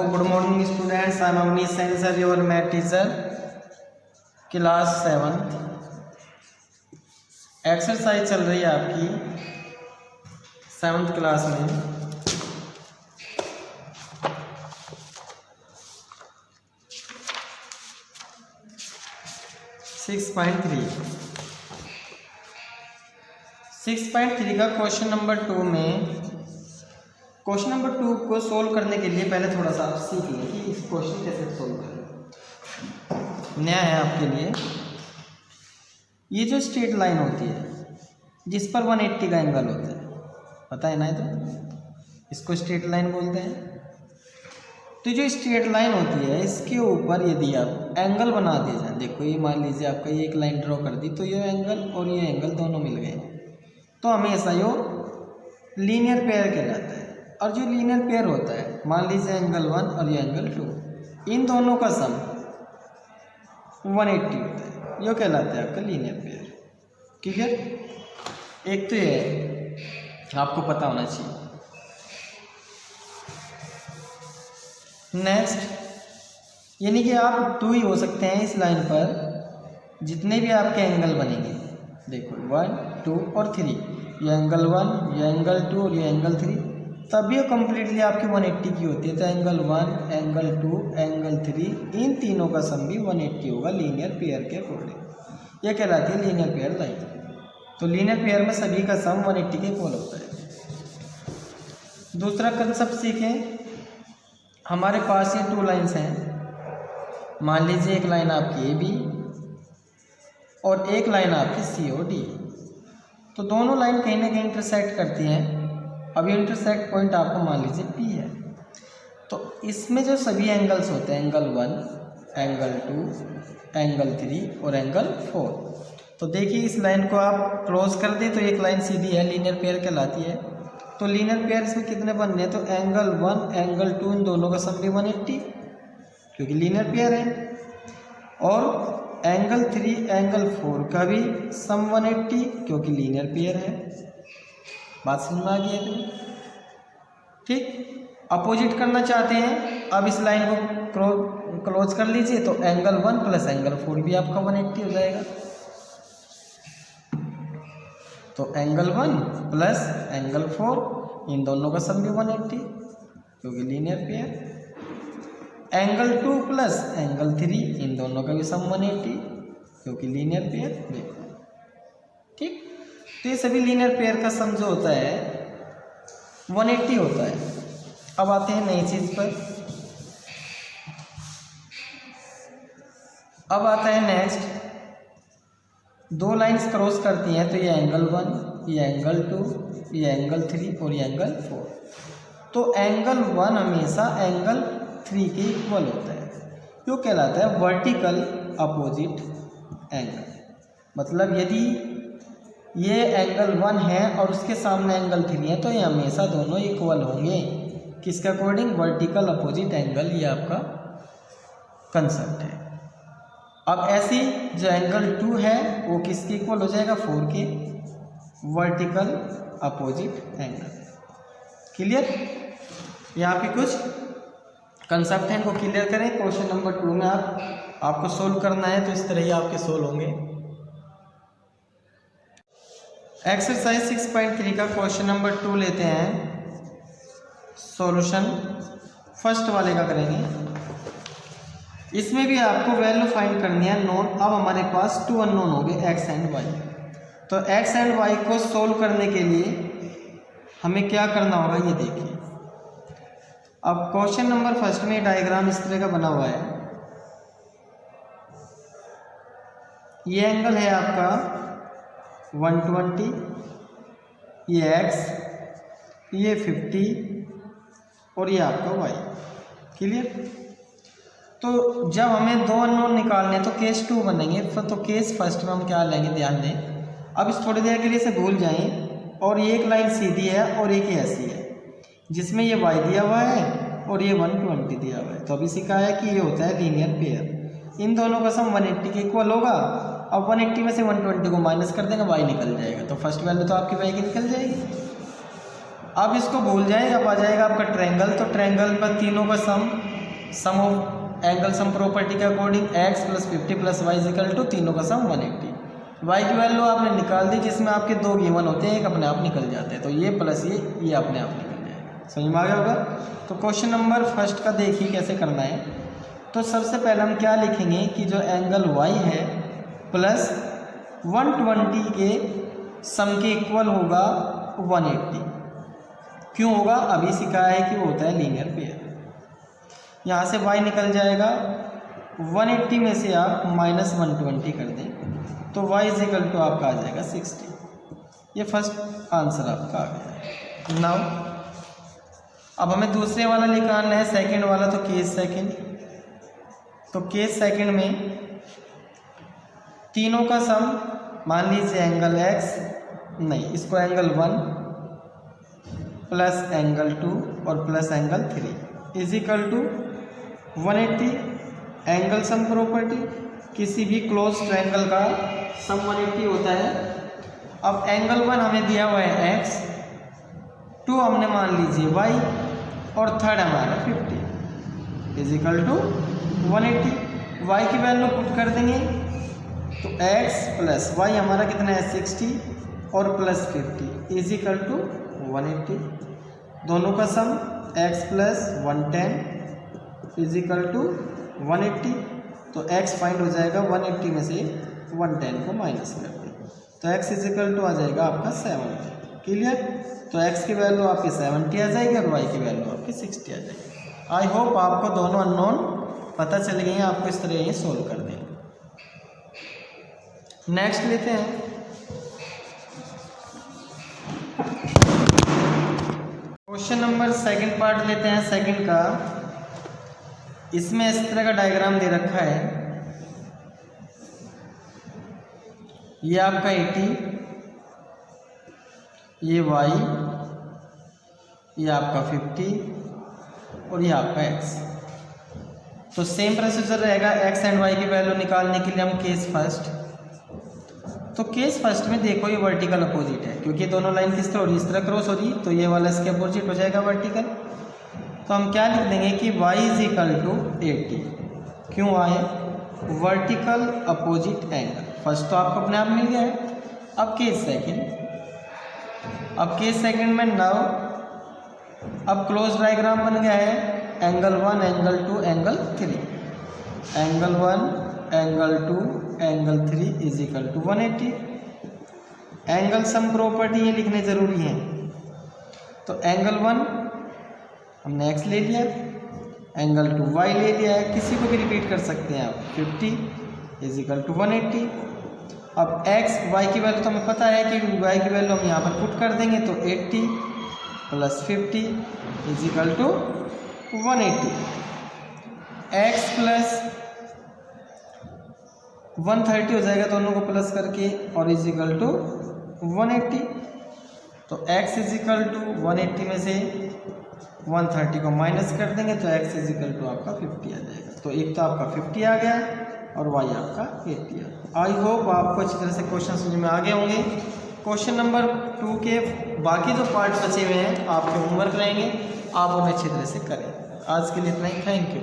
Good morning students, I am Avnish Saini sir, your math teacher, class 7th। Exercise चल रही है आपकी 7th क्लास में। सिक्स पॉइंट थ्री का क्वेश्चन नंबर 2 में क्वेश्चन नंबर 2 को सोल्व करने के लिए पहले थोड़ा सा आप सीख लें कि इस क्वेश्चन कैसे सोल्व करें। नया है आपके लिए। ये जो स्ट्रेट लाइन होती है जिस पर 180 का एंगल होता है, पता है ना? तो इसको स्ट्रेट लाइन बोलते हैं। तो जो स्ट्रेट लाइन होती है इसके ऊपर यदि आप एंगल बना दिए जाए, देखो ये मान लीजिए आपका ये एक लाइन ड्रॉ कर दी, तो ये एंगल और ये एंगल दोनों मिल गए, तो हमेशा यो लीनियर पेयर कहलाता है। और जो लीनियर पेयर होता है, मान लीजिए एंगल 1 और ये एंगल 2, इन दोनों का सम 180 होता है, यो कहलाता है आपका लीनियर पेयर। क्लियर? एक तो ये आपको पता होना चाहिए। नेक्स्ट, यानी कि आप 2 ही हो सकते हैं इस लाइन पर जितने भी आपके एंगल बनेंगे। देखो 1, 2 और 3, ये एंगल 1, ये एंगल 2 और ये एंगल 3, तब ये कम्प्लीटली आपकी 180 की होती है। तो एंगल 1, एंगल 2, एंगल 3, इन तीनों का सम भी 180 होगा लीनियर पेयर के अकॉर्डिंग। ये कहलाती है लीनियर पेयर लाइन। तो लीनियर पेयर में सभी का सम 180 के इक्वल होता है। दूसरा कंसेप्ट सीखें। हमारे पास ये 2 लाइन्स हैं। मान लीजिए एक लाइन आपकी ए बी और एक लाइन आपकी सी ओ डी। तो दोनों लाइन कहीं ना कहीं इंटरसेक्ट करती हैं। अब ये इंटरसेक्ट पॉइंट आपको मान लीजिए पी है। तो इसमें जो सभी एंगल्स होते हैं, एंगल 1, एंगल 2, एंगल 3 और एंगल 4, तो देखिए इस लाइन को आप क्लोज कर दें तो एक लाइन सीधी है, लीनियर पेयर कहलाती है। तो लीनियर पेयर इसमें कितने बन रहे हैं? तो एंगल 1, एंगल 2, इन दोनों का सम भी 180 क्योंकि लीनियर पेयर है। और एंगल 3, एंगल 4 का भी सम 180 क्योंकि लीनियर पेयर है। बात समझ में आ गई है? ठीक। अपोजिट करना चाहते हैं, अब इस लाइन को क्लोज कर लीजिए तो एंगल 1 प्लस एंगल 4 भी आपका 180 हो जाएगा। तो एंगल 1 प्लस एंगल 4, इन दोनों का सम भी 180 क्योंकि linear pair. Angle 2 plus angle 3, इन दोनों का भी सम 180 क्योंकि लीनियर पेयर। देखो, ठीक। तो ये सभी लीनियर पेयर का सम जो होता है 180 होता है। अब आते हैं नई चीज पर। अब आता है नेक्स्ट, 2 लाइंस क्रॉस करती हैं, तो ये एंगल 1, ये एंगल 2, ये एंगल 3 और ये एंगल 4। तो एंगल 1 हमेशा एंगल 3 के इक्वल होता है। जो कहलाता है वर्टिकल अपोजिट एंगल। मतलब यदि ये एंगल 1 है और उसके सामने एंगल 3 है तो ये हमेशा दोनों इक्वल होंगे। किसके अकॉर्डिंग? Vertical opposite angle. ये आपका कंसेप्ट है। अब ऐसी जो एंगल 2 है वो किसके इक्वल हो जाएगा? 4 के, वर्टिकल अपोजिट एंगल। क्लियर? यहाँ पे कुछ कंसेप्ट हैं, इनको क्लियर करें। क्वेश्चन नंबर 2 में आपको सोल्व करना है तो इस तरह ही आपके सोल्व होंगे। एक्सरसाइज 6.3 का क्वेश्चन नंबर 2 लेते हैं। सॉल्यूशन फर्स्ट वाले का करेंगे। इसमें भी आपको वैल्यू फाइंड करनी है नोन। अब हमारे पास 2 अननोन हो गए, एक्स एंड वाई। तो एक्स एंड वाई को सोल्व करने के लिए हमें क्या करना होगा ये देखिए। अब क्वेश्चन नंबर फर्स्ट में डायग्राम इस तरह का बना हुआ है। ये एंगल है आपका 120, ये x, ये 50 और ये आपका y। क्लियर? तो जब हमें 2 अननोन निकालने तो केस 2 बनेंगे। तो केस फर्स्ट में हम क्या लेंगे, ध्यान दें। अब इस थोड़ी देर के लिए से भूल जाएं। और ये एक लाइन सीधी है और एक ऐसी है जिसमें ये y दिया हुआ है और ये 120 दिया हुआ है। तो अभी सीखा है कि ये होता है लीनियर पेयर। इन दोनों का सम 180 के इक्वल होगा। अब 180 में से 120 को माइनस कर देंगे, y निकल जाएगा। तो फर्स्ट वैल्यू तो आपकी y की निकल जाएगी। अब इसको भूल जाएं, अब आ जाएगा आपका ट्रायंगल। तो ट्रायंगल पर तीनों का sum sum of angle sum property के according x plus 50 plus Y is equal to तीनों का सम 180। y की वैल्यू आपने निकाल दी जिसमें आपके दो गिवन होते हैं, एक अपने आप निकल जाते हैं, तो ये प्लस ये अपने आप निकल जाएगा। समझ में आ गया होगा। तो क्वेश्चन नंबर फर्स्ट का देखिए कैसे करना है। तो सबसे पहले हम क्या लिखेंगे कि जो एंगल y है प्लस 120 के सम के इक्वल होगा 180। क्यों होगा, अभी सिखाया है कि वो होता है लीनियर पेयर। यहाँ से y निकल जाएगा, 180 में से आप माइनस 120 कर दें तो y इजिकल टू आपका आ जाएगा 60। ये फर्स्ट आंसर आपका आ गया। नाउ अब हमें दूसरे वाला निकालना है, सेकंड वाला। तो केस सेकंड, तो केस सेकंड में तीनों का सम मान लीजिए एंगल x, नहीं इसको एंगल 1 प्लस एंगल 2 और plus angle 3 is equal to 180। Angle sum property, किसी भी क्लोज ट्रायंगल का सम 180 होता है। अब एंगल 1 हमें दिया हुआ है x, 2 हमने मान लीजिए y और थर्ड हमारा 50 इजिकल टू 180। y की वैल्यू पुट कर देंगे तो x प्लस y हमारा कितना है 60 और प्लस 50 इजिकल टू 180। दोनों का सम x प्लस 110 इजिकल टू 180। तो x फाइंड हो जाएगा, 180 में से 110 को माइनस कर दें तो x इजिकल टू आ जाएगा आपका 70। क्लियर। तो x की वैल्यू आपकी 70 आ जाएगी और y की वैल्यू आपकी 60 आ जाएगी। आई होप आपको दोनों अननोन पता चल गए हैं, आपको इस तरह ये सोल्व कर देंगे। नेक्स्ट लेते हैं क्वेश्चन नंबर सेकंड पार्ट लेते हैं, सेकंड का। इसमें इस तरह का डायग्राम दे रखा है, ये आपका 80, ये y, ये आपका 50 और ये आपका x। तो सेम प्रोसीजर रहेगा x एंड y की वैल्यू निकालने के लिए। हम केस फर्स्ट, तो केस फर्स्ट में देखो ये वर्टिकल अपोजिट है, क्योंकि दोनों लाइन किस तरह हो रही, इस तरह क्रॉस हो रही, तो ये वाला इसके अपोजिट हो जाएगा वर्टिकल। तो हम क्या लिख देंगे कि y इज इक्वल टू 80। क्यों आए, वर्टिकल अपोजिट एंगल। फर्स्ट तो आपको अपने आप मिल गया है। अब केस सेकंड, अब केस सेकंड में नाउ अब क्लोज डायग्राम बन गया है, angle 1 angle 2 angle 3, angle 1 angle 2 angle 3 is equal to 180। Angle sum property ये लिखने जरूरी है। तो एंगल 1 हमने x ले लिया, एंगल 2 y ले लिया है, किसी को भी रिपीट कर सकते हैं आप, 50 इज इक्वल टू 180। अब x y की वैल्यू तो हमें पता है कि y की वैल्यू हम यहाँ पर पुट कर देंगे तो 80 plus 50 is equal to 180। x plus 130 हो जाएगा दोनों को प्लस करके और इज इक्वल टू 180। तो x इज इक्वल टू 180 में से 130 को माइनस कर देंगे तो x इज इक्वल टू आपका 50 आ जाएगा। तो एक तो आपका 50 आ गया और y आपका 80 आ। आई होप आपको अच्छी तरह से क्वेश्चन समझ में आ गए होंगे। क्वेश्चन नंबर 2 के बाकी जो पार्ट बचे हुए हैं आपके होमवर्क रहेंगे, आप उन्हें अच्छी तरह से करें। आज के लिए इतना ही, थैंक यू।